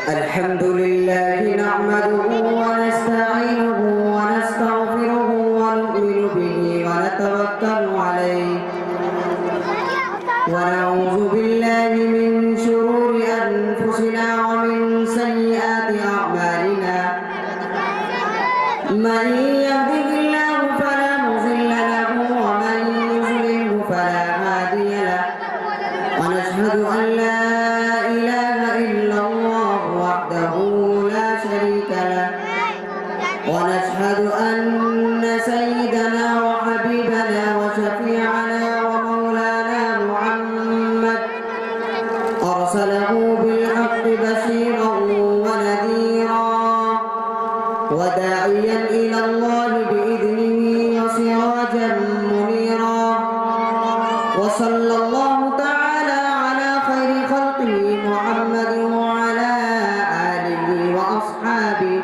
الحمد لله نحمده ونستعينه ونستغفره ونؤمن به ونتوكل عليه ونعوذ بالله من شرور أنفسنا ومن سيئات أعمالنا من يهده الله فلا مضل له ومن يضلل فلا هادي له ونشهد أن لا إله إلا الله وحده لا شريك له ونشهد أن سيدنا وحبيبنا وشفيعنا ومولانا محمد أرسله بالحق بشيرا ونذيرا وداعيا إلى الله بإذنه وسراجا منيرا وصلى الله تعالى على خير خلقه محمد وعلى آله وأصحابه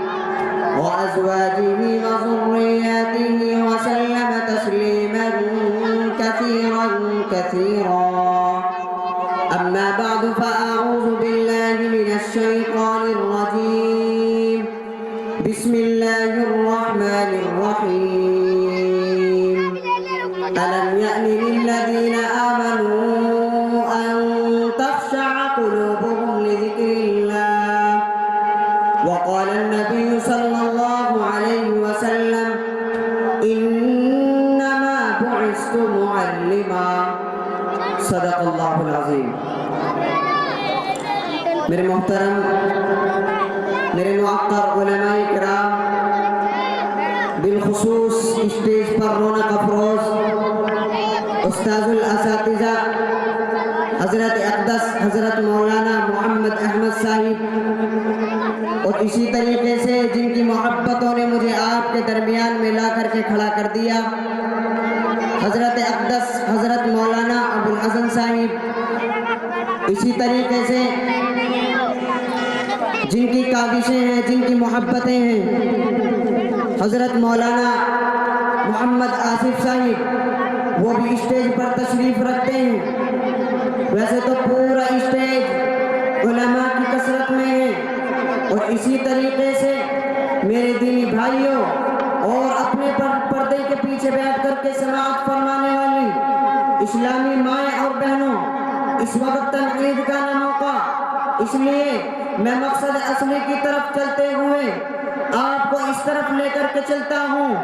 وأزواجه وذرياته وسلم تسليما كثيرا كثيرا أما بعد فأعوذ بالله من الشيطان الرجيم بسم الله الرحمن الرحيم ألم يأن للذين آمنوا أن تخشع قلوبهم لذكر الله وقال النبي صلى الله عليه وسلم إنما بعثت معلما صدق الله العظيم میرے محترم میرے معقر علماء کرام بالخصوص اسٹیج پر رونق افروز استاذ الاساتذہ حضرت اقدس حضرت مولانا محمد احمد صاحب اور اسی طریقے سے جن کی محبتوں نے مجھے آپ کے درمیان میں لا کر کے کھڑا کر دیا حضرت اقدس حضرت مولانا ابوالحسن صاحب اسی طریقے سے جن کی کاوشیں ہیں جن کی محبتیں ہیں حضرت مولانا محمد آصف صاحب وہ بھی اسٹیج پر تشریف رکھتے ہیں ویسے تو پورا اسٹیج علماء کی کثرت میں ہے اور اسی طریقے سے میرے دینی بھائیوں اور اپنے پردے کے پیچھے بیٹھ کر کے سماعت فرمانے والی اسلامی مائیں اور بہنوں اس وقت تنقید کا نہ موقع اس لیے میں مقصد اصلی کی طرف چلتے ہوئے آپ کو اس طرف لے کر کے چلتا ہوں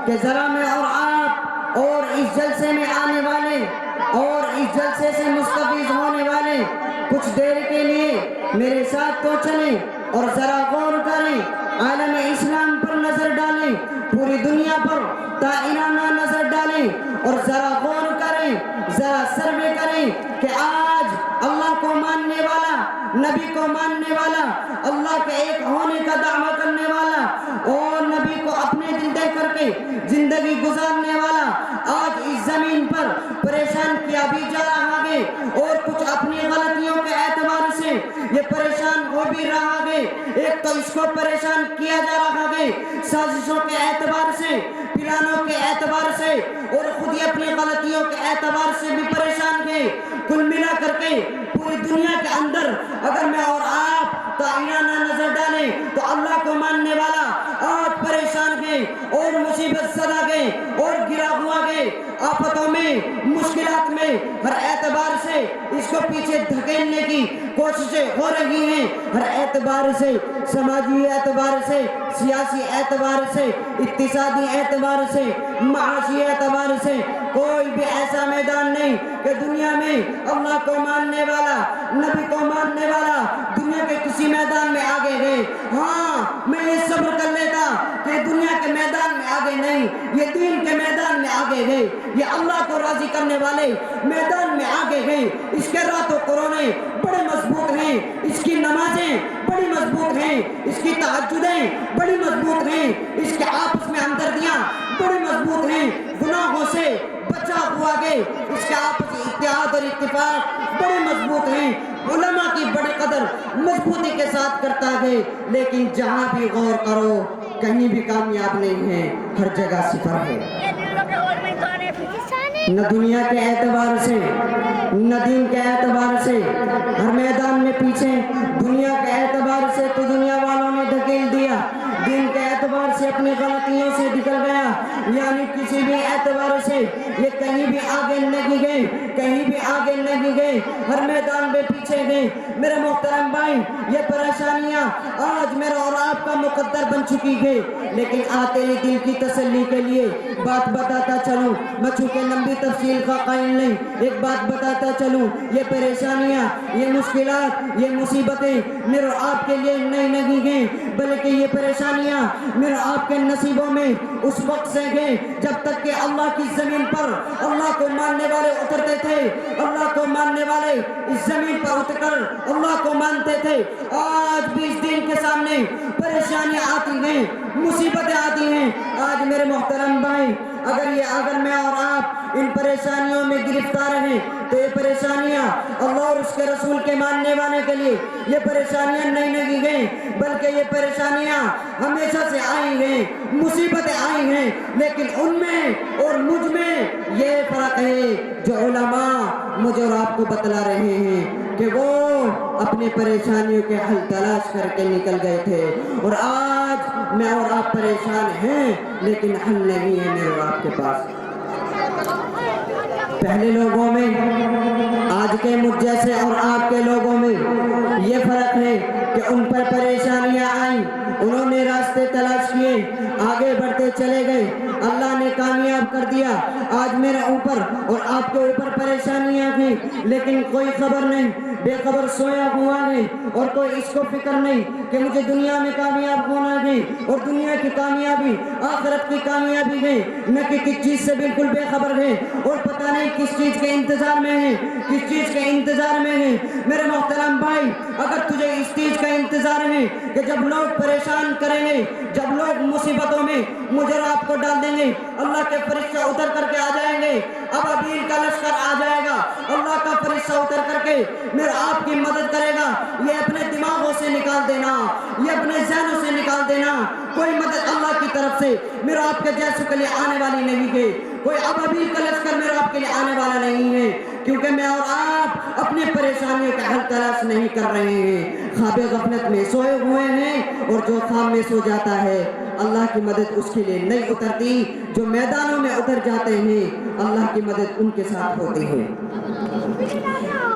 کہ ذرا میں اور آپ اور اس جلسے میں آنے والے اور اس جلسے سے مستفید ہونے والے کچھ دیر کے لیے میرے ساتھ تو چلیں اور ذرا غور کریں عالم اسلام پر نظر ڈالیں پوری دنیا پر دائرانہ نظر ڈالیں اور ذرا غور کریں ذرا سروے کریں کہ آج اللہ کو ماننے والا نبی کو ماننے والا اللہ کے ایک ہونے کا دعویٰ کرنے والا اور نبی کو اپنے دل دے کر کے زندگی گزارنے والا آج اس زمین پر پریشان کیا بھی جا رہا ہے اور کچھ اپنی غلطیوں کے اعتبار سے یہ پریشان ہو بھی رہا ہے ایک تو اس کو پریشان کیا جا رہا ہے سازشوں کے اعتبار سے پلانوں کے اعتبار سے اور خود ہی اپنی غلطیوں کے اعتبار سے بھی پریشان ہے کل ملا کر کے پوری دنیا کے اندر اگر میں اور آپ دائرانہ نظر ڈالیں تو اللہ کو ماننے والا آج پریشان ہے اور مصیبت زدہ ہے اور گرا ہوا ہے آفتوں میں مشکلات میں ہر اعتبار سے اس کو پیچھے دھکیلنے کی کوششیں ہو رہی ہیں ہر اعتبار سے سماجی اعتبار سے سیاسی اعتبار سے اقتصادی اعتبار سے معاشی اعتبار سے کوئی بھی ایسا میدان نہیں کہ دنیا میں اللہ کو ماننے والا نبی کو ماننے والا دنیا کے کسی میدان میں آگے ہے ہاں میں یہ صبر کر لیتا کہ دنیا کے میدان میں آگے نہیں یہ دین کے میدان میں آگے ہے یہ اللہ کو راضی کرنے والے میدان میں آگے ہیں اس کے رات و قرآنیں بڑے مضبوط ہیں اس کی نمازیں بڑی مضبوط ہیں اس کی تہجدیں بڑی مضبوط ہیں اس کے آپس میں ہمدردیاں بڑی مضبوط ہیں گناہوں سے بچا ہوا گئے اس کے آپسی اتحاد اور اتفاق بڑے مضبوط ہیں علماء کی بڑی قدر مضبوطی کے ساتھ کرتا ہے لیکن جہاں بھی غور کرو کہیں بھی کامیاب نہیں ہے ہر جگہ صفر ہے نہ دنیا کے اعتبار سے نہ دین کے اعتبار سے، ہر میدان میں پیچھے۔ دنیا کے اعتبار سے تو دنیا والوں نے دھکیل دیا، دین کے اعتبار سے اپنی غلطیوں سے نکل گیا، یعنی کسی بھی اعتبار سے یہ کہیں بھی آگے نہیں گئے، کہیں بھی آگے نہیں گئے، ہر میدان میں پیچھے گئے۔ میرے محترم بھائی، یہ پریشانیاں آج میرا اور آپ کا مقدر بن چکی ہے، لیکن آتے ہی دل کی تسلی کے لیے بات بتاتا چلوں، میں چونکہ لمبی تفصیل کا قائل نہیں، ایک بات بتاتا چلوں، یہ پریشانیاں، یہ مشکلات، یہ مصیبتیں میرے اور آپ کے لیے نئی نہیں ہیں، بلکہ یہ پریشانیاں میرے آپ کے نصیبوں میں اس وقت سے ہیں جب تک کہ اللہ کی زمین پر اللہ کو ماننے والے اترتے تھے، اللہ کو ماننے والے اس زمین پر اتر کر اللہ کو مانتے تھے۔ آج بھی اس دین کے سامنے پریشانیاں آتی ہیں، مصیبتیں آتی ہیں۔ آج میرے محترم بھائی، اگر میں اور آپ ان پریشانیوں میں گرفتار ہیں تو یہ پریشانیاں اللہ اور اس کے رسول کے ماننے والے کے لیے یہ پریشانیاں نئی نہیں گئیں، بلکہ یہ پریشانیاں ہمیشہ سے آئی ہیں، مصیبتیں آئی ہیں، لیکن ان میں اور مجھ میں یہ فرق ہے جو علماء مجھے اور آپ کو بتلا رہے ہیں کہ وہ اپنی پریشانیوں کے حل تلاش کر کے نکل گئے تھے، اور آج میں اور آپ پریشان ہیں لیکن حل نہیں ہے میرے اور آپ کے پاس۔ پہلے لوگوں میں آج کے مجھ جیسے اور آپ کے لوگوں میں یہ فرق ہے کہ ان پر پریشانیاں آئیں، انہوں نے راستے تلاش کیے، آگے بڑھتے چلے گئے، اللہ نے کامیاب کر دیا۔ آج میرے اوپر اور آپ کے اوپر پریشانیاں تھیں، لیکن کوئی خبر نہیں، بے خبر سویا ہوا ہے، اور کوئی اس کو فکر نہیں کہ مجھے دنیا میں کامیاب ہونا ہے، اور دنیا کی کامیابی آخرت کی کامیابی ہے، نہ کہ کس چیز سے بالکل بے خبر ہے، اور پتہ نہیں کس چیز کے انتظار میں ہے، کس چیز کے انتظار میں ہے۔ میرے محترم بھائی، اگر تجھے اس چیز کا انتظار ہے کہ جب لوگ پریشان کریں گے، جب لوگ مصیبتوں میں مجھے اور آپ کو ڈال دیں گے، اللہ کے فرشتے اتر کر کے آ جائیں گے، ابابیل کا لشکر آ جائے گا، اللہ کا فرشتہ اتر کر کے میرے آپ کی مدد کرے گا، یہ اپنے دماغوں سے نکال دینا، یہ اپنے ذہنوں سے نکال دینا، کوئی مدد اللہ کی طرف سے میرے آپ کے جیسے کے لیے آنے والی نہیں ہے، کوئی ابابیل کا لشکر میرے آپ کے لیے آنے والا نہیں ہے، کیونکہ میں اور آپ اپنے پریشانیوں کا حل تلاش نہیں کر رہے ہیں، خواب غفلت میں سوئے ہوئے ہیں، اور جو خواب میں سو جاتا ہے اللہ کی مدد اس کے لیے نہیں اترتی، جو میدانوں میں اتر جاتے ہیں اللہ کی مدد ان کے ساتھ ہوتی ہے۔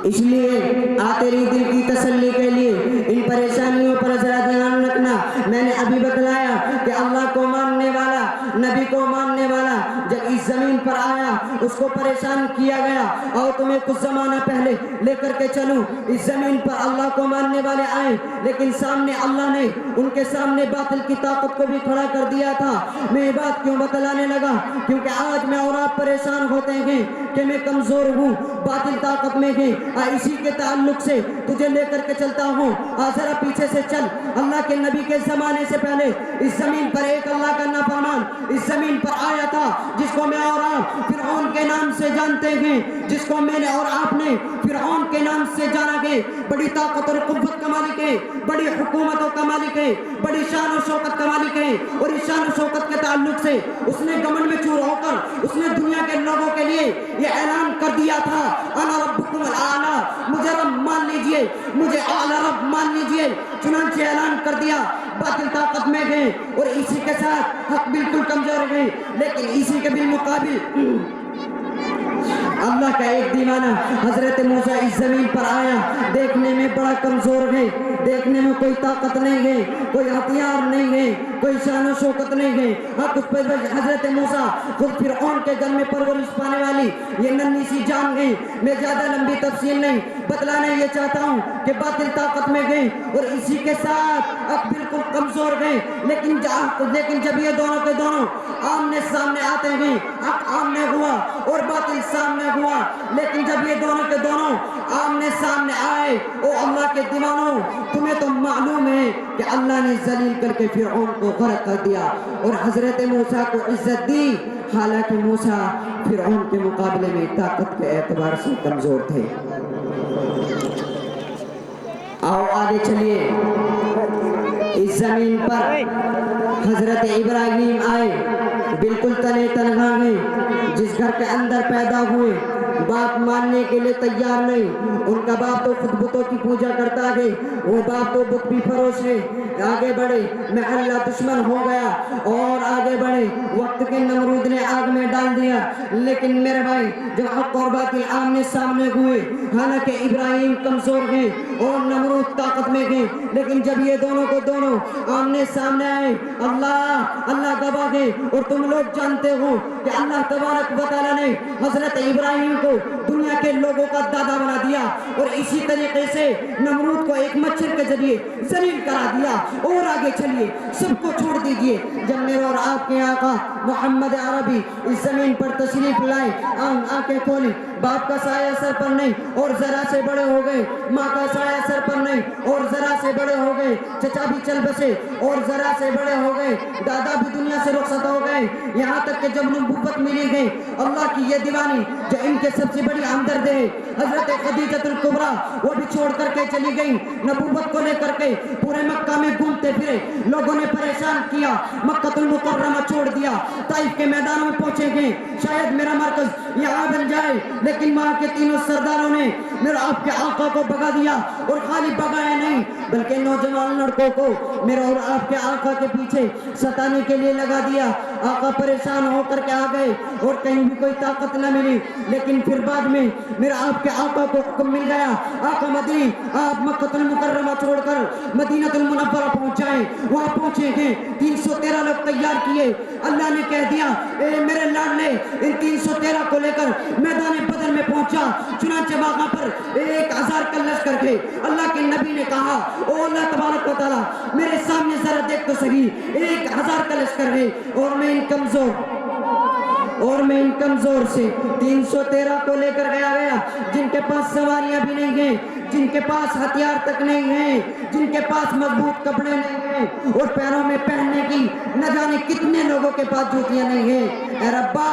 اس لیے آتے رہی دل کی تسلی کے لیے ان پریشانیوں پر ذرا دھیان رکھنا۔ میں نے ابھی بتلایا کہ اللہ کو ماننے والا، نبی کو ماننے والا جب اس زمین پر آیا اس کو پریشان کیا گیا، اور تمہیں کچھ زمانہ پہلے لے کر کے چلوں، اس زمین پر اللہ کو ماننے والے آئے، لیکن سامنے اللہ نے ان کے سامنے باطل کی طاقت کو بھی کھڑا کر دیا تھا۔ میں یہ بات کیوں بتلانے لگا؟ کیونکہ آج میں اور آپ پریشان ہوتے ہیں کہ میں کمزور ہوں، باطل طاقت میں ہے، اسی کے تعلق سے تجھے لے کر کے چلتا ہوں، ذرا پیچھے سے چل۔ اللہ کے نبی کے زمانے سے پہلے اس زمین پر ایک اللہ کا نافرمان اس زمین پر آیا تھا، جس کو میں اور آپ فرعون کے نام سے جانتے ہیں، جس کو میں نے اور آپ نے فرعون کے نام سے جانا ہے۔ بڑی طاقت اور قوت کا مالک ہے، بڑی حکومتوں کا مالک ہے، بڑی شان و شوکت کا مالک ہے، اور اس شان و شوکت کے تعلق سے اس نے گمن میں چور ہو کر اس نے دنیا کے لوگوں کے لیے یہ اعلان کر دیا تھا، انا ربکم الاعلی، مجھے رب مان لیجئے، مجھے اعلی رب مان لیجئے۔ چنانچہ اعلان کر دیا، باطل طاقت میں گئے، اور اسی کے ساتھ حق بالکل کمزور گئے، لیکن اسی کے بالمقابل اللہ کا ایک دیوانہ حضرت موسیٰ اس زمین پر آیا، دیکھنے میں بڑا کمزور ہے، دیکھنے میں کوئی طاقت نہیں ہے، کوئی ہتھیار نہیں ہے، کوئی شان و شوکت نہیں ہے، اس پر حضرت موسیٰ خود فرعون کے گھر میں پرورش پانے والی یہ ننھی سی جان گئی۔ میں زیادہ لمبی تفصیل نہیں بتلانا یہ چاہتا ہوں کہ باطل طاقت میں گئی، اور اسی کے ساتھ اب بالکل کمزور گئے، لیکن جب یہ دونوں کے دونوں آمنے سامنے آتے ہیں، حق آمنے ہوا اور باطل سامنے ہوا، لیکن جب یہ دونوں کے دونوں آمنے سامنے آئے، او اللہ کے دیوانوں، تمہیں تو معلوم ہے کہ اللہ نے ذلیل کر کے فرعون کو غرق کر دیا اور حضرت موسیٰ کو عزت دی، حالانکہ موسیٰ فرعون کے مقابلے میں طاقت کے اعتبار سے کمزور تھے۔ آؤ آگے چلیے۔ اس زمین پر حضرت ابراہیم آئے، بالکل تنے تنہا ہیں. جس گھر کے اندر پیدا ہوئے باپ ماننے کے لیے تیار نہیں. ان کا باپ تو خود بتوں کی پوجا کرتا ہے, وہ باپ تو بت بھی فروش ہے. آگے بڑھے, محلہ دشمن ہو گیا اور آگے بڑھے, وقت کے نمرود نے آگ میں ڈال دیا. لیکن میرے بھائی جب حق اور باطل آمنے سامنے ہوئے, حالانکہ ابراہیم کمزور ہیں اور نمرود طاقت میں ہیں, لیکن جب یہ دونوں کو دونوں آمنے سامنے آئے, اللہ گواہ ہے اور تم لوگ جانتے ہو کہ اللہ تبارک و تعالیٰ نے حضرت ابراہیم کو دنیا کے لوگوں کا دادا بنا دیا, اور اسی طریقے سے نمرود کو ایک مچھر کے ذریعے ذلیل کرا دیا. اور آگے چلیے, سب کو چھوڑ دیجئے. جب میرے اور آپ کے آقا محمد عربی اس زمین پر تشریف لائے, آنکھیں کھولی, باپ کا سایہ سر پر نہیں اور ذرا سے بڑے ہو گئے, ماں کا سایہ سر پر نہیں اور ذرا سے بڑے ہو گئے, چچا بھی چل بسے اور ذرا سے بڑے ہو گئے, دادا بھی دنیا سے رخصت ہو گئے, یہاں تک کہ جب نبوت ملی گئی, اللہ کی یہ دیوانی جو ان کے سب سے بڑی ہمدرد ہے حضرت خدیجہ الکبریٰ, وہ بھی چھوڑ کر کے چلی گئی. نبوت کو لے کر کے پورے مکہ میں گھومتے پھرے, لوگوں نے پریشان کیا, مکہ المکرمہ چھوڑ دیا, طائف کے میدانوں میں پہنچے گئے, شاید میرا مرکز یہاں بن جائے, لیکن وہاں کے تینوں سرداروں نے میرا آپ کے آقا کو بگا دیا, اور خالی بگایا نہیں بلکہ نوجوان لڑکوں کو میرا اور آپ کے آقا کے پیچھے ستانے کے لیے لگا دیا. آقا پریشان ہو کر کے آ گئے اور کہیں بھی کوئی طاقت نہ ملی, لیکن پھر بعد میں میرا آپ کے آقا کو حکم مل گیا, آقا مدنی آپ مکہ المکرمہ چھوڑ کر مدینہ المنورہ پہنچ جائیں. وہاں پہنچے گئے, 313 لوگ تیار کیے. اللہ نے کہہ دیا اے میرے لاڈلے, ان 313 کو لے کر میدان بدر میں پہنچا. چنانچہ وہاں پر 1000 کا لشکر تھے. اللہ کے نبی نے کہا, او اللہ تبارک و تعالیٰ میرے سامنے ذرا دیکھ تو صحیح, 1000 کا لشکر ہے اور میں ان کمزور سے 313 کو لے کر گیا, جن کے پاس سواریاں بھی نہیں ہیں, جن کے پاس ہتھیار تک نہیں ہیں, جن کے پاس مضبوط کپڑے نہیں ہیں, اور پیروں میں پہننے کی نہ جانے کتنے لوگوں کے پاس جوتیاں نہیں ہیں. اے ربا,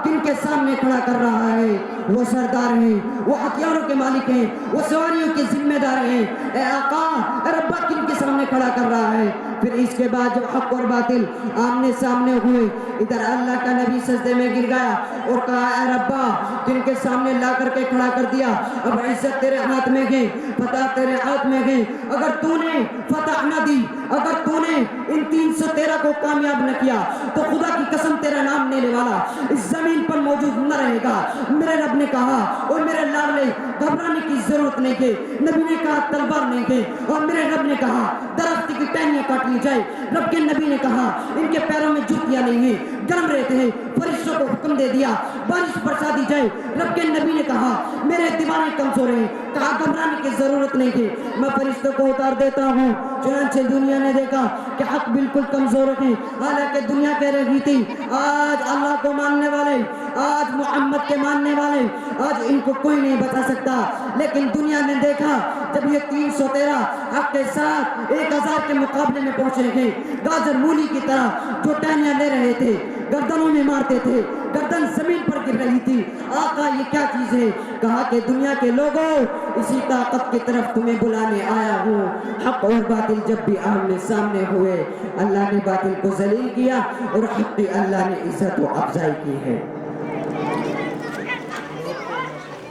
کن کے سامنے کھڑا کر رہا ہے؟ وہ سردار ہیں, وہ ہتھیاروں کے مالک ہیں, وہ سواریوں کے ذمہ دار ہیں. اے آقا, اے ربا, کن کے سامنے کھڑا کر رہا ہے؟ پھر اس کے بعد جب حق اور باطل آمنے سامنے ہوئے, ادھر اللہ کا نبی سجدے میں گر گیا اور کہا, اے ربا, کن کے سامنے لا کر کے کھڑا کر دیا, اب عزت تیرے ہاتھ میں گئی, فتح تیرے ہاتھ میں گئی. اگر تو نے فتح نہ دی, اگر تو نے ان 313 کو کامیاب نہ کیا, تو خدا کی قسم تیرا نام لینے والا اس زمین پر موجود نہ رہے گا. میرے رب نے کہا, اور میرے لاڈلے, گھبرانے کی ضرورت نہیں ہے. نبی نے کہا تلوار نہیں ہے, اور میرے رب نے کہا درخت کی ٹہنیاں کاٹ لی جائے. رب کے نبی نے کہا ان کے پیروں میں جوتیاں نہیں ہیں, گرم رہتے ہیں. فرشتوں کو حکم دے دیا بارش برسا دی جائے. رب کے نبی نے کہا میرے دیوانے کمزور ہیں, کہا گھبرانے کی ضرورت نہیں ہے, میں فرشتوں کو اتار دیتا ہوں. چنانچہ دنیا نے دیکھا کہ حق بالکل کمزور ہے, حالانکہ دنیا کہہ رہی تھی آج اللہ کو ماننے والے, آج محمد کے ماننے والے, آج ان کو کوئی نہیں بتا سکتا. لیکن دنیا نے دیکھا جب یہ 313 حق کے ساتھ 1000 کے مقابلے میں پہنچے گئے, گاجر مولی کی طرح جو ٹہنیاں لے رہے تھے, گردنوں میں مارتے تھے, گردن زمین پر گر رہی تھی. آقا یہ کیا چیز ہے؟ کہا کہ دنیا کے لوگوں, اسی طاقت کی طرف تمہیں بلانے آیا ہوں. حق اور باطل جب بھی آمنے سامنے ہوئے, اللہ نے باطل کو ذلیل کیا اور حق کی اللہ نے عزت و افضائی کی ہے.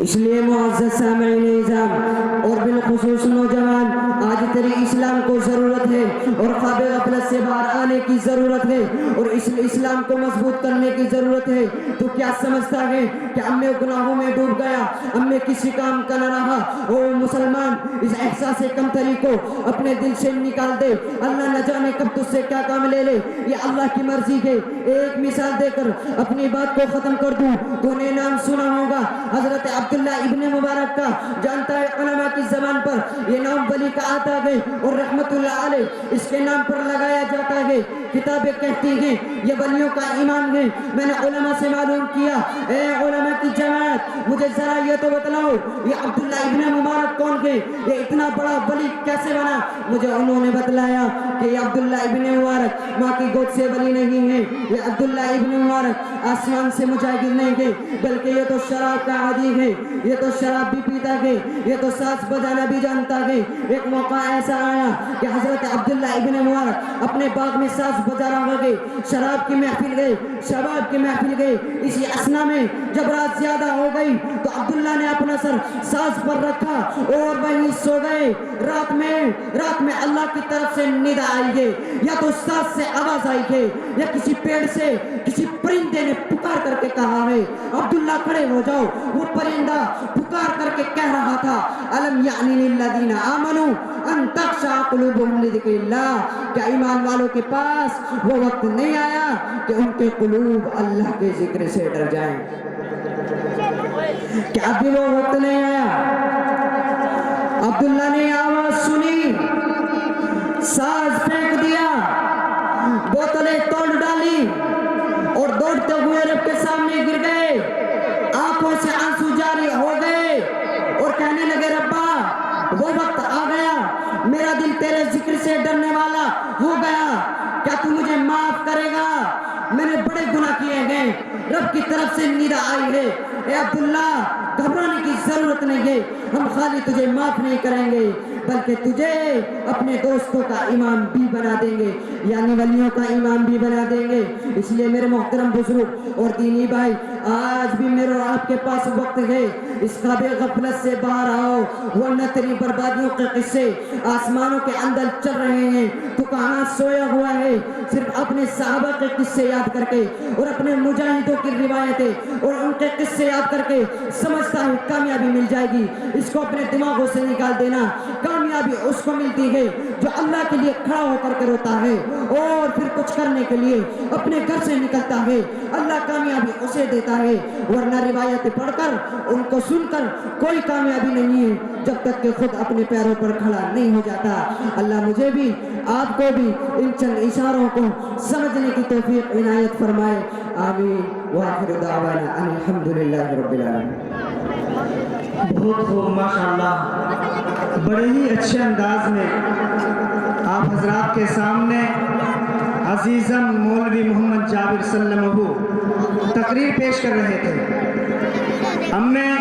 اس لیے معزز سامعین نظام اور بالخصوص نوجوان, آج تیری اسلام کو ضرورت ہے اور خواب غفلت سے باہر آنے کی ضرورت ہے, اور اس اسلام کو مضبوط کرنے کی ضرورت ہے. تو کیا سمجھتا ہے کہ اب میں گناہوں میں ڈوب گیا, اب میں کسی کام کا نہ رہا؟ او مسلمان, اس احساس کمتری کو اپنے دل سے نکال دے. اللہ نہ جانے کب تجھ سے کیا کام لے لے, یہ اللہ کی مرضی ہے. ایک مثال دے کر اپنی بات کو ختم کر دوں. تو نے نام سنا ہوگا حضرت عبداللہ ابن مبارک کا, جانتا ہے علماء کی زبان پر یہ نام ولی کا آتا ہے اور رحمت اللہ علیہ اس کے نام پر لگایا جاتا ہے. کتابیں کہتی ہیں یہ ولیوں کا امام ہے. میں نے علماء سے معلوم کیا, اے علماء کی جماعت, مجھے ذرا یہ تو بتلاؤ یہ عبداللہ ابن مبارک کون ہے, یہ اتنا بڑا ولی کیسے بنا؟ مجھے انہوں نے بتلایا کہ یہ عبداللہ ابن مبارک ماں کی گود سے ولی نہیں ہے, یہ عبداللہ ابن مبارک آسمان سے مجاہد نہیں ہے, بلکہ یہ تو شراب کا عادی ہے, یہ تو شراب بھی پیتا ہے, یہ تو ساز بجانا بھی جانتا ہے. ایک موقع ایسا آیا کہ حضرت عبداللہ ابن مبارک اپنے باغ میں ساز بجا رہا گئے, شراب کی محفل گئے, شباب کی محفل گئے. اسی اسنا میں جب رات زیادہ ہو گئی تو عبداللہ نے اپنا سر ساز پر رکھا اور وہیں سو گئے. رات میں اللہ کی طرف سے ندا آئی ہے, یا تو ساز سے آواز آئی ہے, یا کسی پیڑ سے کسی پرندے نے پکار کر کے کہا ہے عبداللہ کھڑے ہو جاؤ. وہ پرندہ پکار کر کے کہہ رہا تھا الم یعنی للذین آمنوا ان تخشع قلوبهم لذکر اللہ, کیا ایمان والوں کے پاس وہ وقت نہیں آیا کہ ان کے قلوب اللہ کے ذکر سے ڈر جائیں؟ کیا ابھی وہ وقت نہیں آیا؟ عبداللہ نے آواز سنی, ساز پھینک دیا, بوتلیں توڑ ڈالی اور دوڑتے ہوئے رب کے سامنے گر گئے. آنکھوں سے آنسو جاری ہو گئے اور کہنے لگے ربا وہ وقت آ گیا, میرا دل تیرے ذکر سے ڈرنے والا ہو گیا, کیا تو مجھے معاف کرے گا؟ میں نے بڑے گناہ کیے ہیں, رب کی طرف سے ندا آئی ہے. اے عبداللہ گھبرانے کی ضرورت نہیں ہے, ہم خالی تجھے معاف نہیں کریں گے بلکہ تجھے اپنے دوستوں کا امام بھی بنا دیں گے, یعنی ولیوں کا امام بھی بنا دیں گے. اس لیے میرے محترم بزرگ اور دینی بھائی, آج بھی میرے اور آپ کے پاس وقت ہے, اس خواب غفلت سے باہر آؤ, ورنہ تیری بربادیوں کے قصے آسمانوں کے اندر چل رہے ہیں. تو کہاں سویا ہوا ہے صرف اپنے صحابہ کے قصے یاد کر کے اور اپنے مجاہدوں کی روایتیں اور ان کے قصے یاد کر کے سمجھتا ہے کامیابی مل جائے گی. اس کو اپنے دماغوں سے نکال دینا. کامیابی اس کو ملتی ہے جو اللہ کے لیے کھڑا ہو کر کے روتا ہے اور پھر کچھ کرنے کے لیے اپنے گھر سے نکلتا ہے. اللہ کامیابی اسے دیتا ہے, ورنہ روایتیں پڑھ کر ان کو سن کر کوئی کامیابی نہیں ہے جب تک کہ خود اپنے پیروں پر کھڑا نہیں ہو جاتا. اللہ مجھے بھی آپ کو بھی ان چند اشاروں کو سمجھنے کی توفیق عنایت فرمائے. آمین. وآخر دعوانا ان الحمدللہ رب العالمین. بہت خوب, ماشاءاللہ, بڑے ہی اچھے انداز میں آپ حضرات کے سامنے عزیزم مولوی محمد جابر صلی اللہ علیہ وسلم تقریر پیش کر رہے تھے. ہم میں